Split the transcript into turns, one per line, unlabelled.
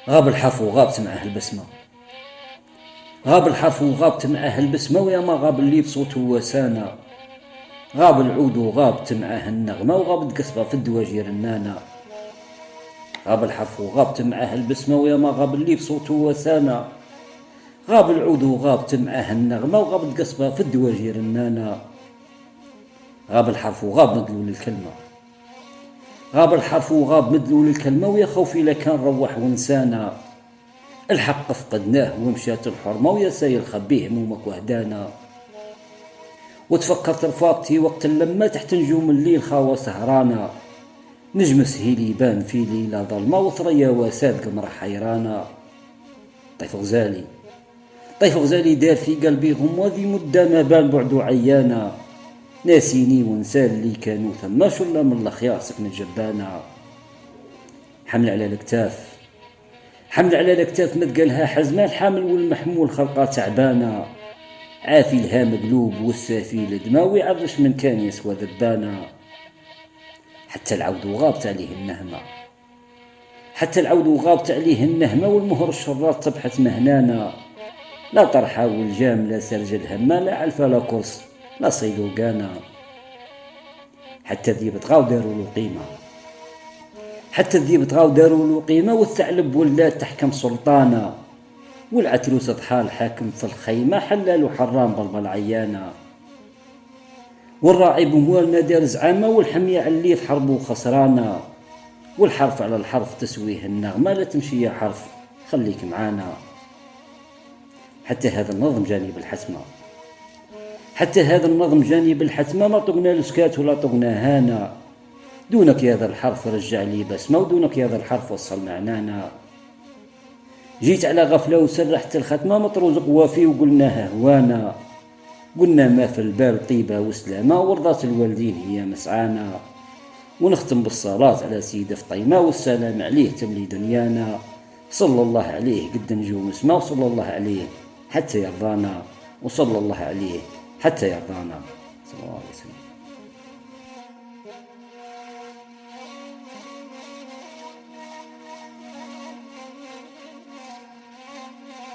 غاب الحرف وغابت معه البسمة. غاب الحرف وغابت معه البسمة، ويا ما غاب اللي بصوته وسانا. غاب العود وغابت معه النغمة، وغابت قصبة في الدواجير النانا. غاب الحرف وغابت معه البسمة، ويا ما غاب اللي بصوته وسانا. غاب العود وغابت معه النغمة، وغابت قصبة في الدواجير النانا. غاب الحرف وغاب مدلول الكلمة. غاب الحرف وغاب مدلول الكلمة، ويا خوفي لكان روح ونسانا. الحق فقدناه ومشات الحرمة، ويا سايل خبيه همومك وهدانا. وتفكرت رفاقتي وقت لما تحت نجوم الليل خاوة سهرانا. نجم سهيل يبان في ليلة ظلمة، وثريا وساد قمر حيرانا. طيف غزالي طيف غزالي دار في قلبي غمة، ذي مدة ما بان بعدو عيانا. ناسيني ونسال اللي كانوا ثما، شلا من الخيار سكن الجبانا. حمل على الكتاف حمل على الكتاف متقالها حزمان، الحامل والمحمول خلقة تعبانا. عافي لها مقلوب والسافي لدماوي، عرش من كان يسوى ذبانا. حتى العود وغابت عليه النهمة حتى العود وغابت عليه النهمة، والمهر الشرات طبحت مهنانا. لا طرحة والجام لا سرج الهمة، لا علفة لا كرس لا صيد وقانا. حتى الذيب طغاو داروا له قيمة حتى الذيب طغاو داروا له قيمة، والثعلب ولات تحكم سلطانا. والعتروس ضحى الحاكم في الخيمة، حلال وحرام ضرب عيانا. والراعي بموالنا دار زعامة، والحمية علي في حرب وخسرانا. والحرف على الحرف تسويه النغمة، لا تمشي يا حرف خليك معانا. حتى هذا النظم جاني بالحتمة ما طقنا لسكات ولا طقنا هانا. دونك يا ذا الحرف رجع لي بسمة، ودونك يا ذا الحرف وصل معنانا. جيت على غفلة وسرحت الختمة، مطروز قوافي وقلناها هوانا. قلنا ما في البال طيبة وسلامة، ورضات الوالدين هي مسعانا. ونختم بالصلاة على سيد فطيمة، والسلام عليه تملي دنيانا. صلى الله عليه قد نجوم اسمه، وصلى الله عليه حتى يرضانا. وصلى الله عليه حتى يرضانا، صلى الله عليه وسلم.